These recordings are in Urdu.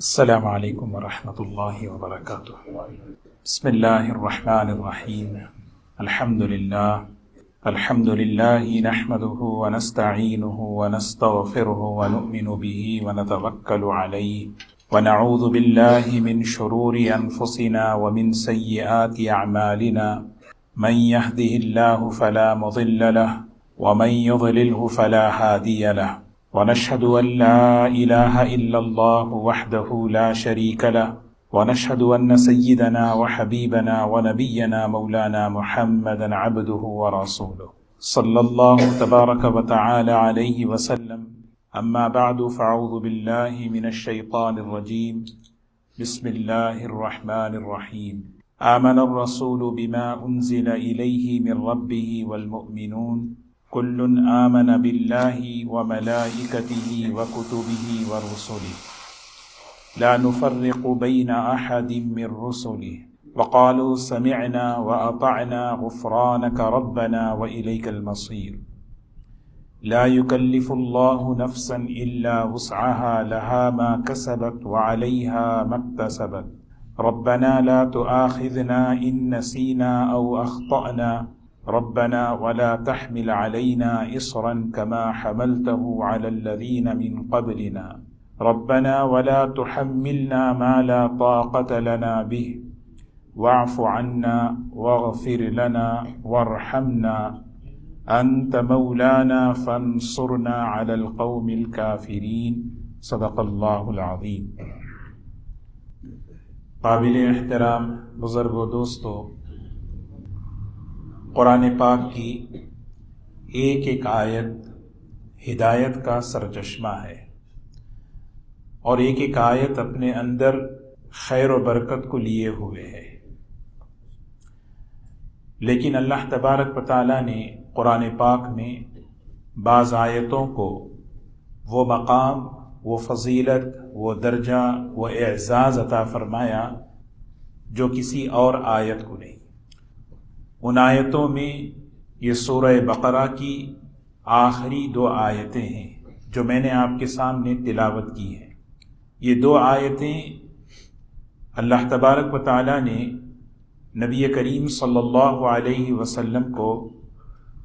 السلام علیکم ورحمۃ اللہ وبرکاتہ۔ بسم اللہ الرحمن الرحیم۔ الحمد للہ نحمده ونستعینه ونستغفره ونؤمن به ونتوکل علیہ ونعوذ باللہ من شرور انفسنا ومن سیئات اعمالنا من يهده اللہ فلا مضل له ومن يضلله فلا هادی له ونشهد أن لا إله إلا الله وحده لا شريك له ونشهد أن سيدنا وحبيبنا ونبينا مولانا محمدا عبده ورسوله صلى الله تبارك وتعالى عليه وسلم. أما بعد فأعوذ بالله من الشيطان الرجيم. بسم الله الرحمن الرحيم. آمن الرسول بما أنزل إليه من ربه والمؤمنون كل آمن بالله وملائكته وكتبه ورسله لا نفرق بين أحد من رسله وقالوا سمعنا وأطعنا غفرانك ربنا وإليك المصير. لا يكلف الله نفسا إلا وسعها لها ما كسبت وعليها ما اكتسبت. ربنا لا تؤاخذنا إن نسينا أو أخطأنا ربنا ولا تحمل علينا إصرا كما حملته على الذين من قبلنا ربنا ولا تحملنا ما لا طاقة لنا به واعف عنا واغفر لنا وارحمنا أنت مولانا فانصرنا على القوم الكافرين. صدق الله العظيم. قابل احترام بزرگ و دوستو، قرآن پاک کی ایک ایک آیت ہدایت کا سرچشمہ ہے، اور ایک ایک آیت اپنے اندر خیر و برکت کو لیے ہوئے ہے. لیکن اللہ تبارک و تعالیٰ نے قرآن پاک میں بعض آیتوں کو وہ مقام، وہ فضیلت، وہ درجہ، وہ اعزاز عطا فرمایا جو کسی اور آیت کو نہیں. ان آیتوں میں یہ سورہ بقرہ کی آخری 2 آیتیں ہیں جو میں نے آپ کے سامنے تلاوت کی ہیں. یہ 2 آیتیں اللہ تبارک و تعالیٰ نے نبی کریم صلی اللہ علیہ وسلم کو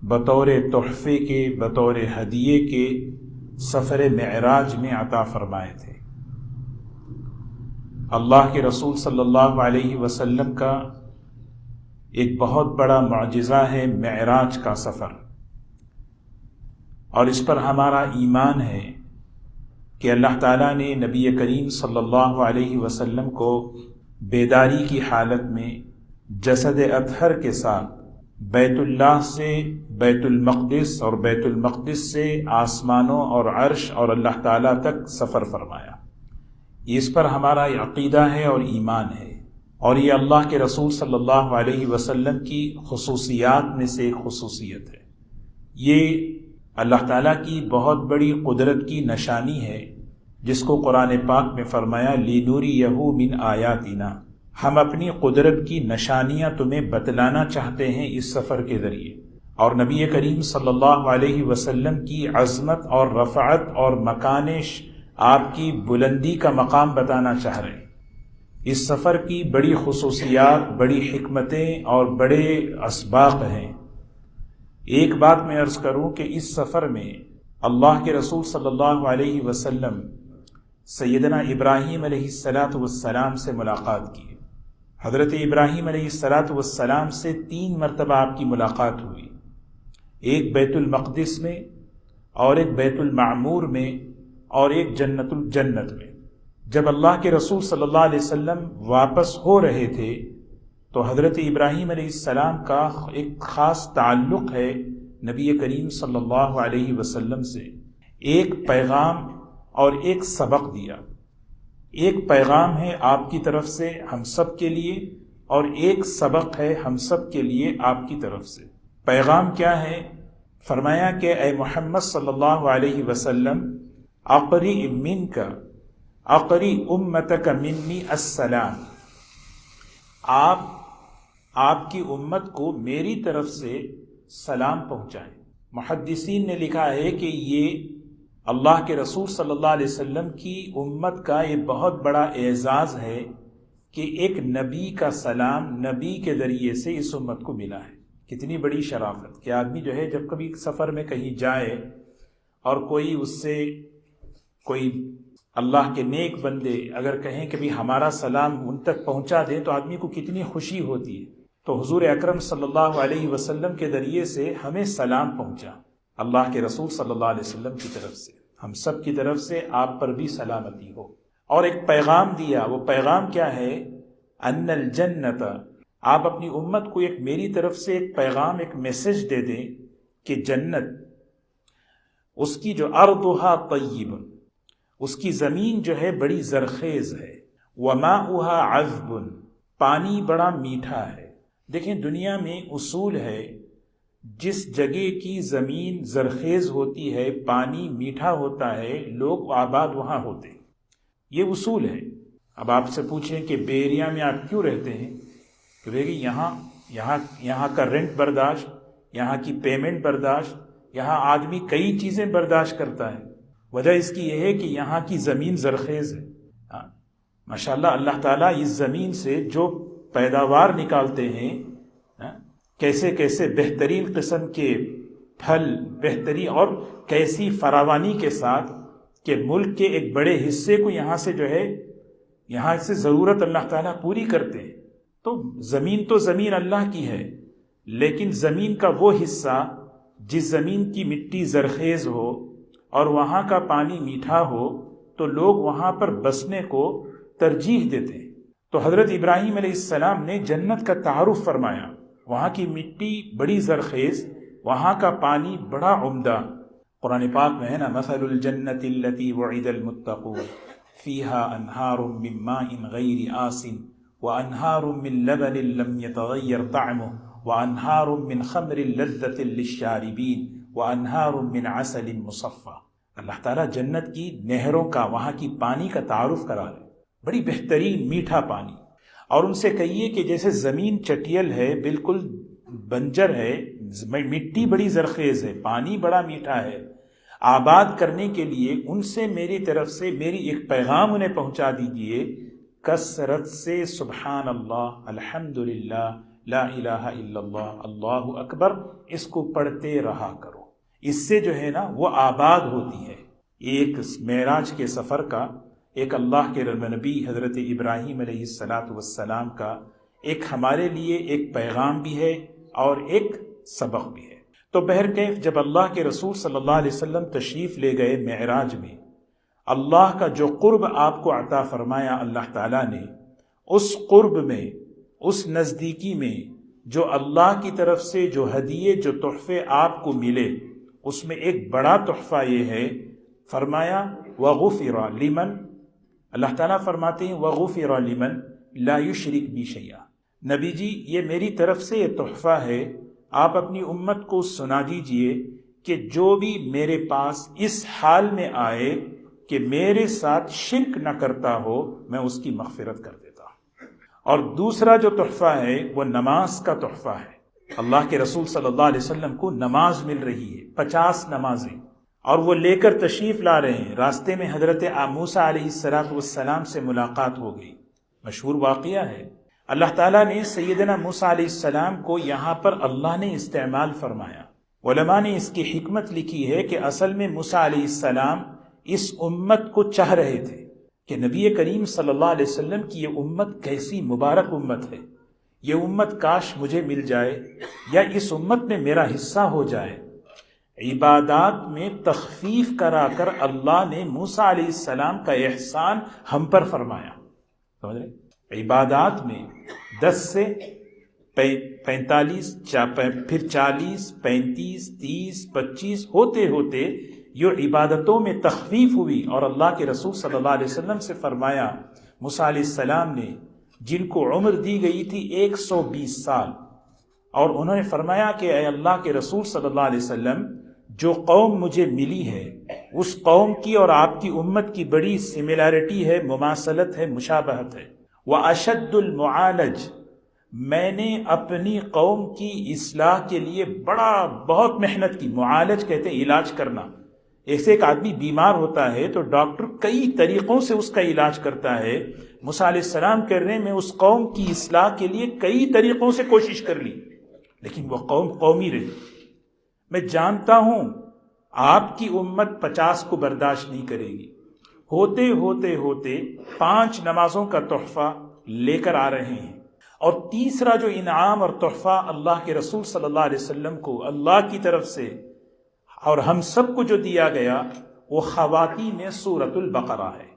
بطور تحفے کے، بطور ہدیے کے سفر معراج میں عطا فرمائے تھے. اللہ کے رسول صلی اللہ علیہ وسلم کا ایک بہت بڑا معجزہ ہے معراج کا سفر، اور اس پر ہمارا ایمان ہے کہ اللہ تعالیٰ نے نبی کریم صلی اللہ علیہ وسلم کو بیداری کی حالت میں جسد اطہر کے ساتھ بیت اللہ سے بیت المقدس اور بیت المقدس سے آسمانوں اور عرش اور اللہ تعالیٰ تک سفر فرمایا. اس پر ہمارا عقیدہ ہے اور ایمان ہے، اور یہ اللہ کے رسول صلی اللہ علیہ وسلم کی خصوصیات میں سے ایک خصوصیت ہے. یہ اللہ تعالیٰ کی بہت بڑی قدرت کی نشانی ہے، جس کو قرآن پاک میں فرمایا لِنُرِيَهُ مِنْ آیاتنا. ہم اپنی قدرت کی نشانیاں تمہیں بتلانا چاہتے ہیں اس سفر کے ذریعے، اور نبی کریم صلی اللہ علیہ وسلم کی عظمت اور رفعت اور مکانش، آپ کی بلندی کا مقام بتانا چاہ رہے ہیں. اس سفر کی بڑی خصوصیات، بڑی حکمتیں اور بڑے اسباق ہیں. ایک بات میں عرض کروں کہ اس سفر میں اللہ کے رسول صلی اللہ علیہ وسلم سیدنا ابراہیم علیہ السلام سے ملاقات کی. حضرت ابراہیم علیہ السلام سے 3 مرتبہ آپ کی ملاقات ہوئی، ایک بیت المقدس میں، اور ایک بیت المعمور میں، اور ایک جنت الجنت میں. جب اللہ کے رسول صلی اللہ علیہ وسلم واپس ہو رہے تھے تو حضرت ابراہیم علیہ السلام کا ایک خاص تعلق ہے نبی کریم صلی اللہ علیہ وسلم سے. ایک پیغام اور ایک سبق دیا. ایک پیغام ہے آپ کی طرف سے ہم سب کے لیے، اور ایک سبق ہے ہم سب کے لیے آپ کی طرف سے. پیغام کیا ہے؟ فرمایا کہ اے محمد صلی اللہ علیہ وسلم، اقری منک اقری امتک منی السلام. آپ کی امت کو میری طرف سے سلام پہنچائیں. محدثین نے لکھا ہے کہ یہ اللہ کے رسول صلی اللہ علیہ وسلم کی امت کا یہ بہت بڑا اعزاز ہے کہ ایک نبی کا سلام نبی کے ذریعے سے اس امت کو ملا ہے۔ کتنی بڑی شرافت کہ آدمی جو ہے جب کبھی سفر میں کہیں جائے اور کوئی اس سے کوئی اللہ کے نیک بندے اگر کہیں کہ بھی ہمارا سلام ان تک پہنچا دیں تو آدمی کو کتنی خوشی ہوتی ہے۔ تو حضور اکرم صلی اللہ علیہ وسلم کے ذریعے سے ہمیں سلام پہنچا اللہ کے رسول صلی اللہ علیہ وسلم کی طرف سے، ہم سب کی طرف سے آپ پر بھی سلامتی ہو۔ اور ایک پیغام دیا، وہ پیغام کیا ہے؟ ان الجنت، آپ اپنی امت کو ایک میری طرف سے ایک پیغام، ایک میسج دے دیں کہ جنت، اس کی جو ارضھا طیب، اس کی زمین جو ہے بڑی زرخیز ہے، وماؤھا عذب، پانی بڑا میٹھا ہے۔ دیکھیں دنیا میں اصول ہے، جس جگہ کی زمین زرخیز ہوتی ہے، پانی میٹھا ہوتا ہے، لوگ آباد وہاں ہوتے ہیں، یہ اصول ہے۔ اب آپ سے پوچھیں کہ بے ایریا میں آپ کیوں رہتے ہیں، کہ بھئی یہاں کا رینٹ برداشت، یہاں کی پیمنٹ برداشت، یہاں آدمی کئی چیزیں برداشت کرتا ہے۔ وجہ اس کی یہ ہے کہ یہاں کی زمین زرخیز ہے۔ ماشاءاللہ اللہ تعالیٰ اس زمین سے جو پیداوار نکالتے ہیں، کیسے کیسے بہترین قسم کے پھل، بہترین اور کیسی فراوانی کے ساتھ کہ ملک کے ایک بڑے حصے کو یہاں سے جو ہے، یہاں سے ضرورت اللہ تعالیٰ پوری کرتے ہیں۔ تو زمین اللہ کی ہے، لیکن زمین کا وہ حصہ جس زمین کی مٹی زرخیز ہو اور وہاں کا پانی میٹھا ہو تو لوگ وہاں پر بسنے کو ترجیح دیتے ہیں۔ تو حضرت ابراہیم علیہ السلام نے جنت کا تعارف فرمایا، وہاں کی مٹی بڑی زرخیز، وہاں کا پانی بڑا عمدہ۔ قرآن پاک میں ہے نا، مثل الجنت التي وعد المتقون فيها انہار من ماء غیر آسن وانہار من لبن لم يتغیر طعمه وانہار من خمر لذة للشاربین وانہار من عسل مصفى۔ اللہ تعالیٰ جنت کی نہروں کا، وہاں کی پانی کا تعارف کرا رہے، بڑی بہترین میٹھا پانی۔ اور ان سے کہیے کہ جیسے زمین چٹیل ہے، بالکل بنجر ہے، مٹی بڑی زرخیز ہے، پانی بڑا میٹھا ہے، آباد کرنے کے لیے ان سے میری طرف سے میری ایک پیغام انہیں پہنچا دیجئے، کثرت سے سبحان اللہ، الحمدللہ، لا الہ الا اللہ، اللہ اکبر، اس کو پڑھتے رہا کرو۔ اس سے جو ہے نا وہ آباد ہوتی ہے۔ ایک معراج کے سفر کا، ایک اللہ کے نبی حضرت ابراہیم علیہ السلام کا ایک ہمارے لیے ایک پیغام بھی ہے اور ایک سبق بھی ہے۔ تو بہرکیف جب اللہ کے رسول صلی اللہ علیہ وسلم تشریف لے گئے معراج میں، اللہ کا جو قرب آپ کو عطا فرمایا اللہ تعالیٰ نے، اس قرب میں، اس نزدیکی میں جو اللہ کی طرف سے جو ہدیے، جو تحفے آپ کو ملے، اس میں ایک بڑا تحفہ یہ ہے، فرمایا وَغُفِرَ لِمَنْ، اللہ تعالیٰ فرماتے ہیں وَغُفِرَ لِمَنْ لَا يُشْرِكْ بِي شَيْئًا، نبی جی یہ میری طرف سے یہ تحفہ ہے، آپ اپنی امت کو سنا دیجئے کہ جو بھی میرے پاس اس حال میں آئے کہ میرے ساتھ شرک نہ کرتا ہو، میں اس کی مغفرت کر دیتا ہوں۔ اور دوسرا جو تحفہ ہے وہ نماز کا تحفہ ہے۔ اللہ کے رسول صلی اللہ علیہ وسلم کو نماز مل رہی ہے، 50 نمازیں، اور وہ لے کر تشریف لا رہے ہیں۔ راستے میں حضرت موسیٰ علیہ السلام سے ملاقات ہو گئی، مشہور واقعہ ہے۔ اللہ تعالیٰ نے سیدنا موسیٰ علیہ السلام کو یہاں پر اللہ نے استعمال فرمایا۔ علماء نے اس کی حکمت لکھی ہے کہ اصل میں موسیٰ علیہ السلام اس امت کو چاہ رہے تھے کہ نبی کریم صلی اللہ علیہ وسلم کی یہ امت کیسی مبارک امت ہے، یہ امت کاش مجھے مل جائے یا اس امت میں میرا حصہ ہو جائے۔ عبادات میں تخفیف کرا کر اللہ نے موسیٰ علیہ السلام کا احسان ہم پر فرمایا، سمجھ رہے؟ عبادات میں 10 سے 45، پھر 40، 35، 30، 25 ہوتے ہوتے یہ عبادتوں میں تخفیف ہوئی، اور اللہ کے رسول صلی اللہ علیہ وسلم سے فرمایا، موسیٰ علیہ السلام نے جن کو عمر دی گئی تھی 120 سال، اور انہوں نے فرمایا کہ اے اللہ کے رسول صلی اللہ علیہ وسلم، جو قوم مجھے ملی ہے اس قوم کی اور آپ کی امت کی بڑی سملیرٹی ہے، مماثلت ہے، مشابہت ہے۔ وَأَشَدُّ الْمُعَالَجِ، میں نے اپنی قوم کی اصلاح کے لیے بہت محنت کی۔ معالج کہتے ہیں علاج کرنا، ایسے ایک آدمی بیمار ہوتا ہے تو ڈاکٹر کئی طریقوں سے اس کا علاج کرتا ہے. موسیٰ علیہ السلام کہہ رہے ہیں میں اس قوم کی اصلاح کے لیے کئی طریقوں سے کوشش کر لی لیکن وہ قوم قومی رہی. میں جانتا ہوں آپ کی امت 50 کو برداشت نہیں کرے گی. ہوتے ہوتے ہوتے 5 نمازوں کا تحفہ لے کر آ رہے ہیں. اور تیسرا جو انعام اور تحفہ اللہ کے رسول صلی اللہ علیہ وسلم کو اللہ کی طرف سے اور ہم سب کو جو دیا گیا وہ خواتین سورۃ البقرہ ہے.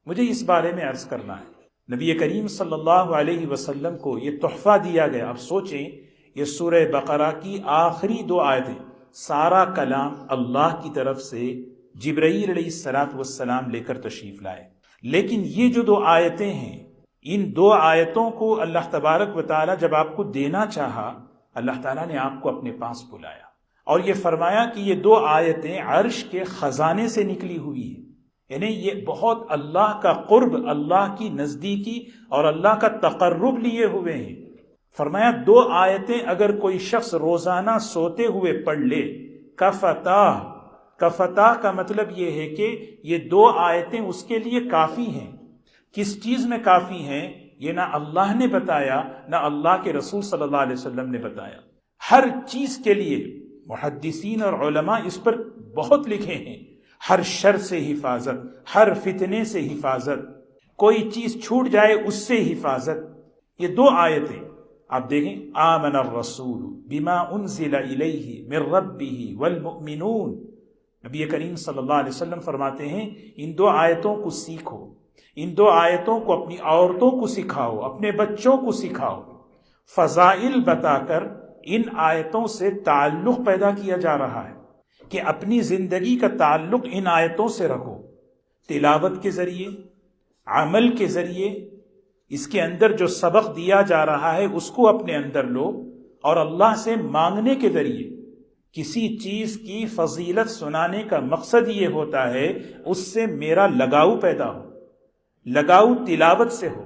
مجھے اس بارے میں عرض کرنا ہے. نبی کریم صلی اللہ علیہ وسلم کو یہ تحفہ دیا گیا. اب سوچیں یہ سورہ بقرہ کی آخری 2 آیتیں، سارا کلام اللہ کی طرف سے جبرائیل علیہ السلام لے کر تشریف لائے. لیکن یہ جو 2 آیتیں ہیں ان 2 آیتوں کو اللہ تبارک و تعالیٰ جب آپ کو دینا چاہا اللہ تعالیٰ نے آپ کو اپنے پاس بلایا اور یہ فرمایا کہ یہ 2 آیتیں عرش کے خزانے سے نکلی ہوئی ہیں. یعنی یہ بہت اللہ کا قرب، اللہ کی نزدیکی اور اللہ کا تقرب لیے ہوئے ہیں. فرمایا 2 آیتیں اگر کوئی شخص روزانہ سوتے ہوئے پڑھ لے کفتہ کا مطلب یہ ہے کہ یہ 2 آیتیں اس کے لیے کافی ہیں. کس چیز میں کافی ہیں یہ نہ اللہ نے بتایا نہ اللہ کے رسول صلی اللہ علیہ وسلم نے بتایا. ہر چیز کے لیے محدثین اور علماء اس پر بہت لکھے ہیں. ہر شر سے حفاظت، ہر فتنے سے حفاظت، کوئی چیز چھوٹ جائے اس سے حفاظت. یہ 2 آیتیں آپ دیکھیں، آمن الرسول بما انزل الیہ من ربہ والمؤمنون. نبی کریم صلی اللہ علیہ وسلم فرماتے ہیں ان 2 آیتوں کو سیکھو، ان 2 آیتوں کو اپنی عورتوں کو سکھاؤ، اپنے بچوں کو سکھاؤ. فضائل بتا کر ان آیتوں سے تعلق پیدا کیا جا رہا ہے کہ اپنی زندگی کا تعلق ان آیتوں سے رکھو. تلاوت کے ذریعے، عمل کے ذریعے، اس کے اندر جو سبق دیا جا رہا ہے اس کو اپنے اندر لو اور اللہ سے مانگنے کے ذریعے. کسی چیز کی فضیلت سنانے کا مقصد یہ ہوتا ہے اس سے میرا لگاؤ پیدا ہو، لگاؤ تلاوت سے ہو.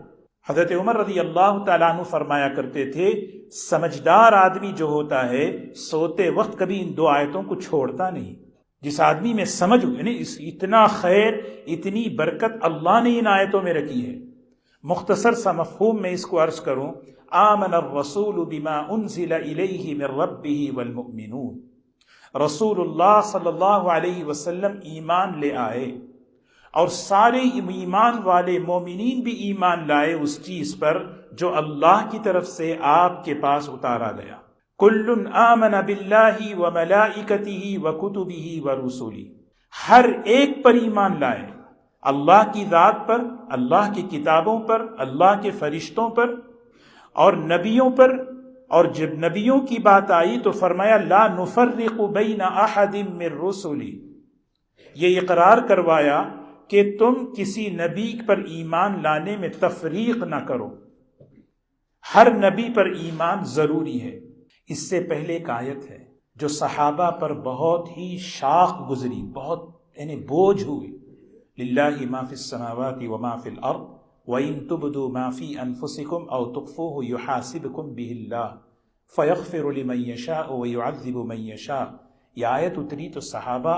حضرت عمر رضی اللہ تعالیٰ عنہ فرمایا کرتے تھے سمجھدار آدمی جو ہوتا ہے سوتے وقت کبھی ان 2 آیتوں کو چھوڑتا نہیں. جس آدمی میں سمجھ یعنی اتنا خیر، اتنی برکت اللہ نے ان آیتوں میں رکھی ہے. مختصر سا مفہوم میں اس کو عرض کروں، آمن الرسول بما انزل الیہ من ربہ والمؤمنون. رسول اللہ صلی اللہ علیہ وسلم ایمان لے آئے اور سارے ایمان والے مومنین بھی ایمان لائے اس چیز پر جو اللہ کی طرف سے آپ کے پاس اتارا گیا. کل آمن باللہ وملائکتہ وکتبہ ورسلہ. ہر ایک پر ایمان لائے، اللہ کی ذات پر، اللہ کی کتابوں پر، اللہ کے فرشتوں پر اور نبیوں پر. اور جب نبیوں کی بات آئی تو فرمایا لا نفرق بین احد من رسلی. یہ اقرار کروایا کہ تم کسی نبی پر ایمان لانے میں تفریق نہ کرو، ہر نبی پر ایمان ضروری ہے. اس سے پہلے ایک آیت ہے جو صحابہ پر بہت ہی شاق گزری، بہت یعنی بوجھ ہوئی. للہ ما فی السماوات وما فی الارض وَإِن تُبْدُوا مَا فِي أَنفُسِكُمْ أَوْ تُخْفُوهُ يُحَاسِبْكُمْ بِهِ اللَّهُ فَيَغْفِرُ لِمَن يَشَاءُ وَيُعَذِّبُ مَن يَشَاءُ. یہ آیت اتری تو صحابہ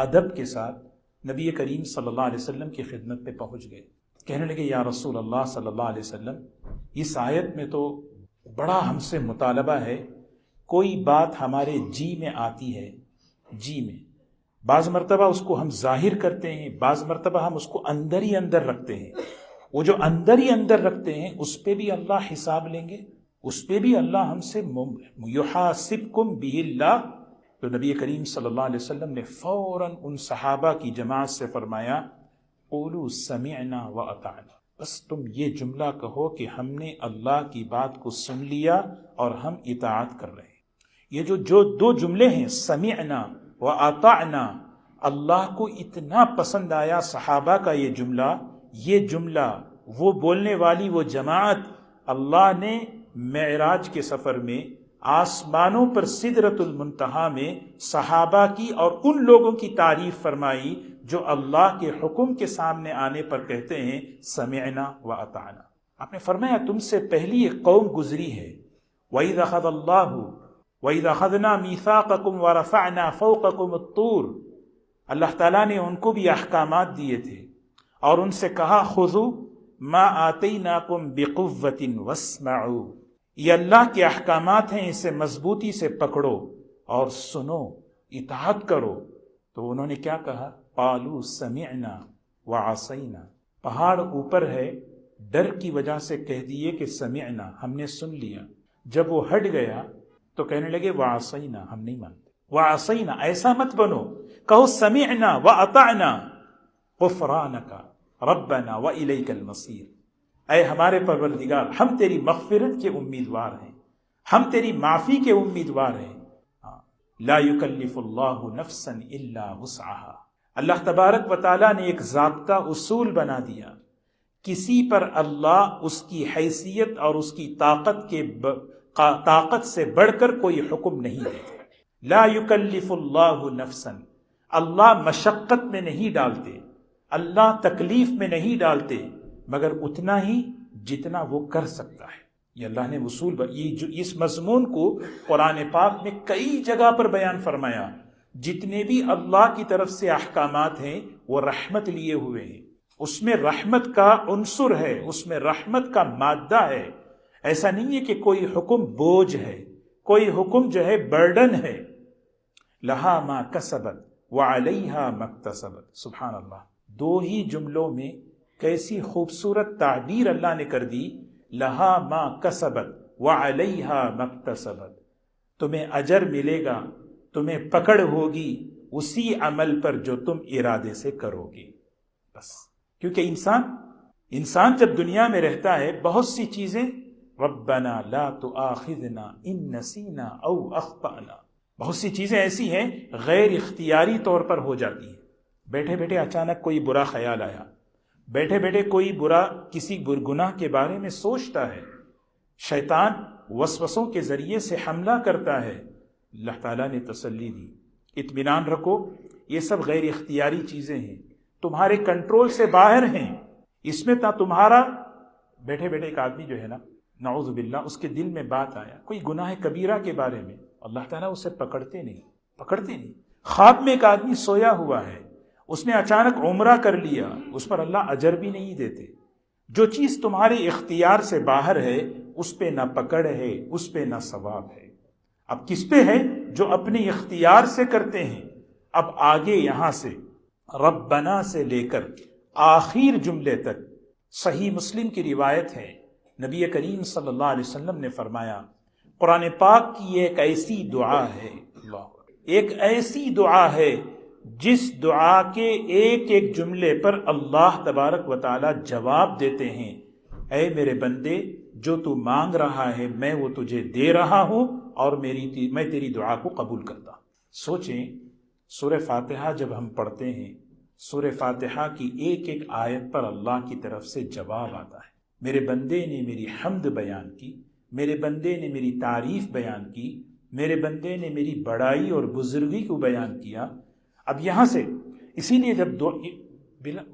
ادب کے ساتھ نبی کریم صلی اللہ علیہ وسلم کی خدمت پہ پہنچ گئے. کہنے لگے یا رسول اللہ صلی اللہ علیہ وسلم اس آیت میں تو بڑا ہم سے مطالبہ ہے، کوئی بات ہمارے جی میں آتی ہے، جی میں بعض مرتبہ اس کو ہم ظاہر کرتے ہیں، بعض مرتبہ ہم اس کو اندر ہی اندر رکھتے ہیں. وہ جو اندر ہی اندر رکھتے ہیں اس پہ بھی اللہ حساب لیں گے، اس پہ بھی اللہ ہم سے یحاسبکم بہ اللہ. تو نبی کریم صلی اللہ علیہ وسلم نے فوراً ان صحابہ کی جماعت سے فرمایا قولوا سمعنا واطعنا. بس تم یہ جملہ کہو کہ ہم نے اللہ کی بات کو سن لیا اور ہم اطاعت کر رہے ہیں. یہ جو 2 جملے ہیں سمعنا واطعنا، اللہ کو اتنا پسند آیا صحابہ کا یہ جملہ وہ بولنے والی وہ جماعت. اللہ نے معراج کے سفر میں آسمانوں پر سدرۃ المنتہا میں صحابہ کی اور ان لوگوں کی تعریف فرمائی جو اللہ کے حکم کے سامنے آنے پر کہتے ہیں سمعنا واطعنا. آپ نے فرمایا تم سے پہلی ایک قوم گزری ہے. وَإِذْ أَخَذَ اللَّهُ وَإِذْ أَخَذْنَا مِيثَاقَكُمْ وَرَفَعْنَا فَوْقَكُمُ الطُّورَ. اللہ تعالیٰ نے ان کو بھی احکامات دیے تھے اور ان سے کہا خذوا ما آتیناکم بقوۃ واسمعوا، یہ اللہ کے احکامات ہیں، اسے مضبوطی سے پکڑو اور سنو، اطاعت کرو۔ تو انہوں نے کیا کہا؟ قالوا سمعنا وعصینا، پہاڑ اوپر ہے، ڈر کی وجہ سے کہہ دیے کہ سمعنا، ہم نے سن لیا۔ جب وہ ہٹ گیا تو کہنے لگے وعصینا، ہم نہیں مانتے۔ وعصینا، ایسا مت بنو، کہو سمعنا واطعنا غفرانک ربنا والیک المصیر، اے ہمارے پروردگار، ہم تیری مغفرت کے امیدوار ہیں، ہم تیری معافی کے امیدوار ہیں۔ لا یکلف اللہ نفسا الا وسعها، اللہ تبارک و تعالیٰ نے ایک ضابطہ اصول بنا دیا، کسی پر اللہ اس کی حیثیت اور اس کی طاقت سے بڑھ کر کوئی حکم نہیں دیتا۔ لا یکلف اللہ نفسا، اللہ مشقت میں نہیں ڈالتے، اللہ تکلیف میں نہیں ڈالتے، مگر اتنا ہی جتنا وہ کر سکتا ہے۔ یہ اللہ نے اصول اس مضمون کو قرآن پاک میں کئی جگہ پر بیان فرمایا۔ جتنے بھی اللہ کی طرف سے احکامات ہیں وہ رحمت لیے ہوئے ہیں، اس میں رحمت کا عنصر ہے، اس میں رحمت کا مادہ ہے۔ ایسا نہیں ہے کہ کوئی حکم بوجھ ہے، کوئی حکم جو ہے برڈن ہے۔ لہا ما کسبت وعلیہا ما اکتسبت، سبحان اللہ، دو ہی جملوں میں کیسی خوبصورت تعبیر اللہ نے کر دی، لہا ما کسبت وعلیہا ما اکتسبت، تمہیں اجر ملے گا، تمہیں پکڑ ہوگی اسی عمل پر جو تم ارادے سے کرو گے۔ بس کیونکہ انسان جب دنیا میں رہتا ہے بہت سی چیزیں ربنا لا تؤاخذنا ان نسینا او اخطأنا، بہت سی چیزیں ایسی ہیں غیر اختیاری طور پر ہو جاتی ہیں۔ بیٹھے بیٹھے اچانک کوئی برا خیال آیا، بیٹھے بیٹھے کوئی کسی گناہ کے بارے میں سوچتا ہے، شیطان وسوسوں کے ذریعے سے حملہ کرتا ہے، اللہ تعالیٰ نے تسلی دی، اطمینان رکھو، یہ سب غیر اختیاری چیزیں ہیں، تمہارے کنٹرول سے باہر ہیں، اس میں تمہارا۔ بیٹھے بیٹھے ایک آدمی جو ہے نا، نعوذ باللہ، اس کے دل میں بات آیا کوئی گناہ کبیرہ کے بارے میں، اللہ تعالیٰ اسے پکڑتے نہیں۔ خواب میں ایک آدمی سویا ہوا ہے، اس نے اچانک عمرہ کر لیا، اس پر اللہ اجر بھی نہیں دیتے۔ جو چیز تمہارے اختیار سے باہر ہے اس پہ نہ پکڑ ہے، اس پہ نہ ثواب ہے۔ اب کس پہ ہے؟ جو اپنے اختیار سے کرتے ہیں۔ اب آگے یہاں سے ربنا سے لے کر آخر جملے تک صحیح مسلم کی روایت ہے، نبی کریم صلی اللہ علیہ وسلم نے فرمایا، قرآن پاک کی ایک ایسی دعا ہے، ایک ایسی دعا ہے جس دعا کے ایک ایک جملے پر اللہ تبارک و تعالی جواب دیتے ہیں، اے میرے بندے، جو تو مانگ رہا ہے میں وہ تجھے دے رہا ہوں اور میں تیری دعا کو قبول کرتا ہوں۔ سوچیں، سورہ فاتحہ جب ہم پڑھتے ہیں، سورہ فاتحہ کی ایک ایک آیت پر اللہ کی طرف سے جواب آتا ہے۔ میرے بندے نے میری حمد بیان کی، میرے بندے نے میری تعریف بیان کی، میرے بندے نے میری بڑائی اور بزرگی کو بیان کیا۔ اب یہاں سے اسی لیے جب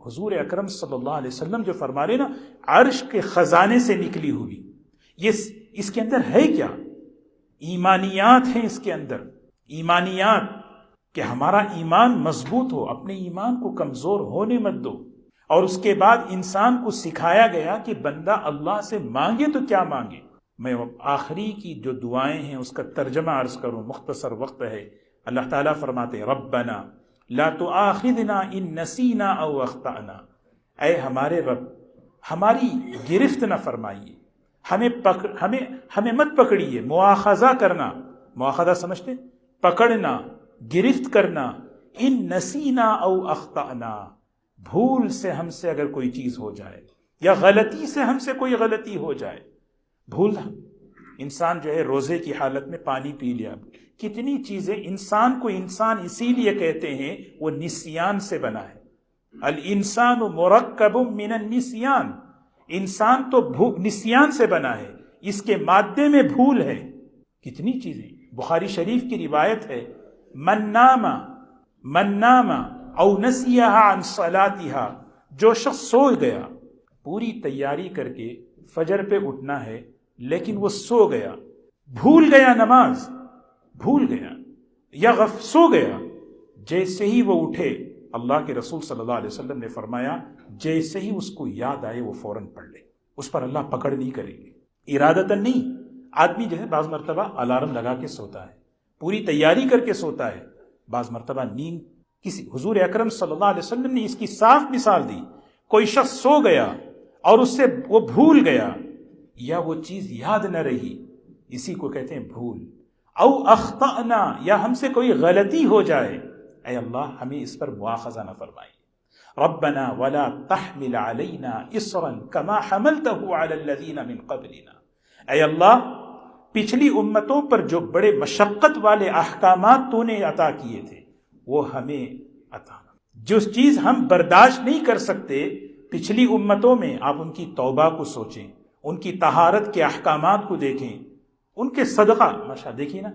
حضور اکرم صلی اللہ علیہ وسلم جو فرما رہے نا، عرش کے خزانے سے نکلی ہوئی، یہ اس کے اندر ہے کیا؟ ایمانیات ہیں اس کے اندر، ایمانیات، کہ ہمارا ایمان مضبوط ہو، اپنے ایمان کو کمزور ہونے مت دو۔ اور اس کے بعد انسان کو سکھایا گیا کہ بندہ اللہ سے مانگے تو کیا مانگے۔ میں آخری کی جو دعائیں ہیں اس کا ترجمہ عرض کروں، مختصر وقت ہے۔ اللہ تعالیٰ فرماتے ہیں ربنا لا تؤاخذنا ان نسینا او اخطأنا، اے ہمارے رب، ہماری گرفت نہ فرمائیے، ہمیں مت پکڑیے۔ مواخذہ کرنا، مواخذہ سمجھتے؟ پکڑنا، گرفت کرنا۔ ان نسینا او اخطأنا، بھول سے ہم سے اگر کوئی چیز ہو جائے یا غلطی سے ہم سے کوئی غلطی ہو جائے، بھول، انسان جو ہے روزے کی حالت میں پانی پی لیا، کتنی چیزیں انسان کو انسان اسی لیے کہتے ہیں وہ نسیان سے بنا ہے۔ الانسان مرکب من النسیان، انسان تو نسیان سے بنا ہے، اس کے مادے میں بھول ہے۔ کتنی چیزیں، بخاری شریف کی روایت ہے، من نام او نسیہا عن صلاتہا، جو شخص سو گیا، پوری تیاری کر کے فجر پہ اٹھنا ہے لیکن وہ سو گیا، بھول گیا، نماز بھول گیا، یا سو گیا، جیسے ہی وہ اٹھے، اللہ کے رسول صلی اللہ علیہ وسلم نے فرمایا جیسے ہی اس کو یاد آئے وہ فوراً پڑھ لے، اس پر اللہ پکڑ نہیں کریں گے، ارادتاً نہیں۔ آدمی جو ہے بعض مرتبہ الارم لگا کے سوتا ہے، پوری تیاری کر کے سوتا ہے، بعض مرتبہ نیند کسی، حضور اکرم صلی اللہ علیہ وسلم نے اس کی صاف مثال دی، کوئی شخص سو گیا اور اس سے وہ بھول گیا یا وہ چیز یاد نہ رہی، اسی کو کہتے ہیں بھول، او اخطأنا، یا ہم سے کوئی غلطی ہو جائے، اے اللہ ہمیں اس پر مواخذہ نہ فرمائیے۔ ربنا ولا تحمل علینا اصرا کما حملته علی الذین من قبلنا، اے اللہ پچھلی امتوں پر جو بڑے مشقت والے احکامات تو نے عطا کیے تھے وہ ہمیں عطا، جو چیز ہم برداشت نہیں کر سکتے پچھلی امتوں میں، آپ ان کی توبہ کو سوچیں، ان کی طہارت کے احکامات کو دیکھیں، ان کے صدقہ، ماشاء دیکھیے نا،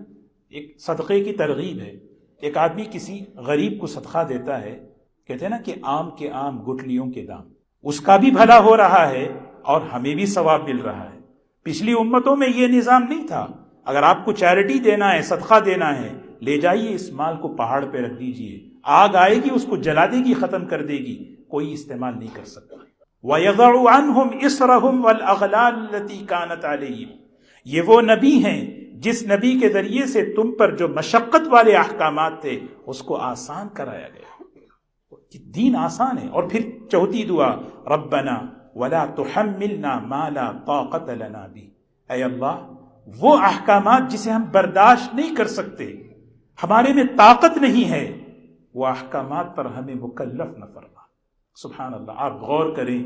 ایک صدقے کی ترغیب ہے، ایک آدمی کسی غریب کو صدقہ دیتا ہے، کہتے ہیں نا کہ آم کے آم گٹھلیوں کے دام، اس کا بھی بھلا ہو رہا ہے اور ہمیں بھی ثواب مل رہا ہے۔ پچھلی امتوں میں یہ نظام نہیں تھا، اگر آپ کو چیریٹی دینا ہے، صدقہ دینا ہے، لے جائیے اس مال کو پہاڑ پہ رکھ دیجئے، آگ آئے گی اس کو جلا دے گی، ختم کر دے گی، کوئی استعمال نہیں کر سکتا۔ وَيَضَعُ عَنْهُمْ إِصْرَهُمْ وَالْأَغْلَالَ الَّتِي كَانَتْ عَلَيْهِمْ، یہ وہ نبی ہیں جس نبی کے ذریعے سے تم پر جو مشقت والے احکامات تھے اس کو آسان کرایا گیا، دین آسان ہے۔ اور پھر چوتھی دعا، ربنا ولا تحملنا ما لا طاقت لنا به، اے اللہ وہ احکامات جسے ہم برداشت نہیں کر سکتے، ہمارے میں طاقت نہیں ہے، وہ احکامات پر ہمیں مکلف نہ فرما۔ سبحان اللہ، آپ غور کریں،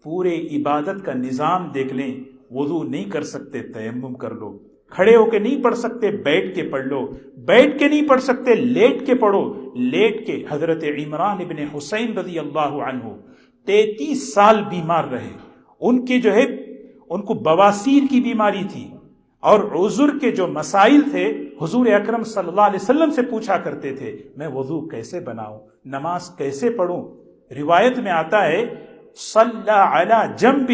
پورے عبادت کا نظام دیکھ لیں، وضو نہیں کر سکتے تیمم کر لو، کھڑے ہو کے نہیں پڑھ سکتے بیٹھ کے پڑھ لو، بیٹھ کے نہیں پڑھ سکتے لیٹ کے پڑھو، لیٹ کے۔ حضرت عمران ابن حسین رضی اللہ عنہ 33 سال بیمار رہے، ان کے جو ہے ان کو بواسیر کی بیماری تھی، اور عذر کے جو مسائل تھے حضور اکرم صلی اللہ علیہ وسلم سے پوچھا کرتے تھے، میں وضو کیسے بناؤں، نماز کیسے پڑھوں؟ روایت میں آتا ہے صلی علی جنب،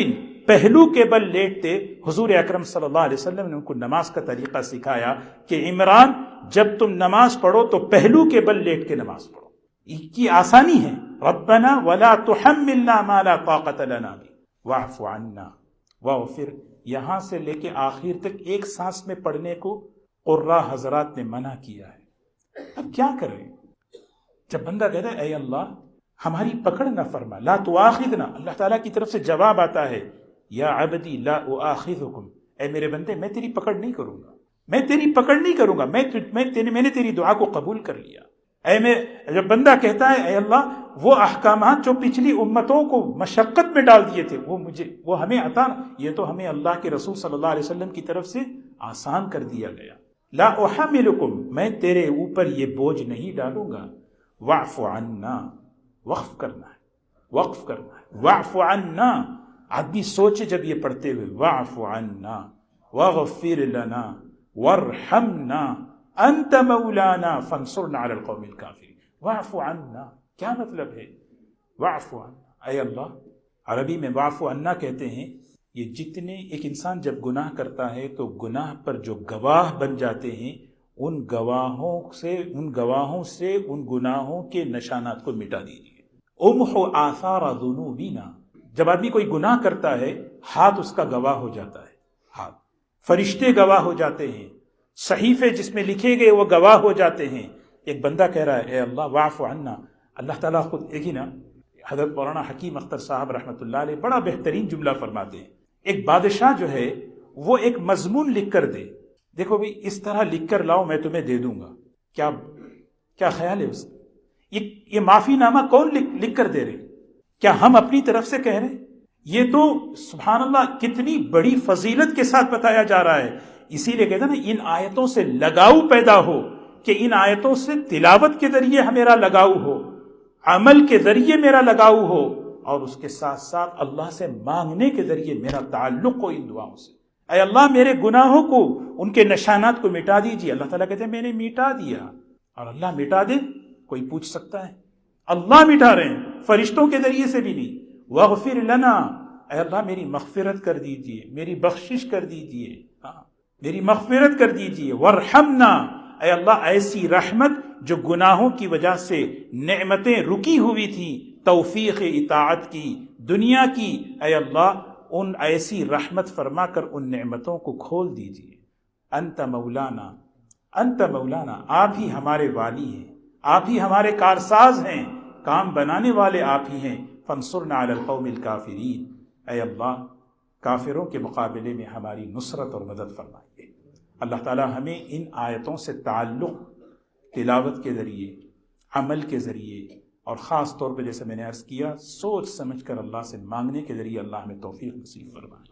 پہلو کے بل لیٹتے، حضور اکرم صلی اللہ علیہ وسلم نے ان کو نماز کا طریقہ سکھایا کہ عمران جب تم نماز پڑھو تو پہلو کے بل لیٹ کے نماز پڑھو، اس کی آسانی ہے۔ ربنا ولا تحملنا ما لا طاقت لنا واعف عنا واغفر، یہاں سے لے کے آخر تک ایک سانس میں پڑھنے کو قراء حضرات نے منع کیا ہے۔ اب کیا کریں جب بندہ کہتا ہے اے اللہ ہماری پکڑ نہ فرما، لا تؤاخذنا، اللہ تعالیٰ کی طرف سے جواب آتا ہے یا عبدی لا اؤاخذکم، اے میرے بندے میں تیری پکڑ نہیں کروں گا، میں تیری پکڑ نہیں کروں گا، میں نے تیری دعا کو قبول کر لیا۔ جب بندہ کہتا ہے اے اللہ وہ احکامات جو پچھلی امتوں کو مشقت میں ڈال دیے تھے وہ ہمیں عطا، یہ تو ہمیں اللہ کے رسول صلی اللہ علیہ وسلم کی طرف سے آسان کر دیا گیا۔ لا احملکم، میں تیرے اوپر یہ بوجھ نہیں ڈالوں گا۔ واعف عنا، وقف کرنا ہے، واعف عنا، آدمی سوچے جب یہ پڑھتے ہوئے، واعف عنا واغفر لنا وارحمنا انت مولانا فانصرنا علی القوم الکافرین۔ واعف عنا کیا مطلب ہے؟ واعف عنا، اے اللہ، عربی میں واعف عنا کہتے ہیں یہ جتنے ایک انسان جب گناہ کرتا ہے تو گناہ پر جو گواہ بن جاتے ہیں ان گواہوں سے ان گناہوں کے نشانات کو مٹا دیجیے۔ امحو آثار ذنوبنا، جب آدمی کوئی گناہ کرتا ہے ہاتھ اس کا گواہ ہو جاتا ہے، ہاتھ، فرشتے گواہ ہو جاتے ہیں، صحیفے جس میں لکھے گئے وہ گواہ ہو جاتے ہیں۔ ایک بندہ کہہ رہا ہے اے اللہ واعف عنا، اللہ تعالیٰ خود ایک ہی نا، حضرت مولانا حکیم اختر صاحب رحمۃ اللہ علیہ بڑا بہترین جملہ فرماتے ہیں، ایک بادشاہ جو ہے وہ ایک مضمون لکھ کر دے، دیکھو بھی اس طرح لکھ کر لاؤ میں تمہیں دے دوں گا، کیا خیال ہے اس کا؟ یہ معافی نامہ کون لکھ کر دے رہے؟ کیا ہم اپنی طرف سے کہہ رہے ہیں؟ یہ تو سبحان اللہ کتنی بڑی فضیلت کے ساتھ بتایا جا رہا ہے۔ اسی لیے کہتے ہیں نا ان آیتوں سے لگاؤ پیدا ہو، کہ ان آیتوں سے تلاوت کے ذریعے میرا لگاؤ ہو، عمل کے ذریعے میرا لگاؤ ہو، اور اس کے ساتھ ساتھ اللہ سے مانگنے کے ذریعے میرا تعلق ہو ان دعاؤں سے۔ اے اللہ میرے گناہوں کو، ان کے نشانات کو مٹا دیجیے۔ اللہ تعالیٰ کہتے ہیں میں نے مٹا دیا، اور اللہ مٹا دے کوئی پوچھ سکتا ہے؟ اللہ مٹا رہے ہیں، فرشتوں کے ذریعے سے بھی نہیں۔ واغفر لنا، اے اللہ میری مغفرت کر دیجیے، میری بخشش کر دیجیے، میری مغفرت کر دیجیے۔ وارحمنا، اے اللہ ایسی رحمت جو گناہوں کی وجہ سے نعمتیں رکی ہوئی تھیں توفیق اطاعت کی دنیا کی، اے اللہ ان ایسی رحمت فرما کر ان نعمتوں کو کھول دیجیے۔ انت مولانا، انت مولانا، آپ ہی ہمارے والی ہیں، آپ ہی ہمارے کارساز ہیں، کام بنانے والے آپ ہی ہیں۔ فانصرنا علی القوم الکافرین، اے اللہ کافروں کے مقابلے میں ہماری نصرت اور مدد فرمائیے۔ اللہ تعالی ہمیں ان آیتوں سے تعلق تلاوت کے ذریعے، عمل کے ذریعے، اور خاص طور پہ جیسے میں نے عرض کیا سوچ سمجھ کر اللہ سے مانگنے کے ذریعے اللہ ہمیں توفیق نصیب فرمائے۔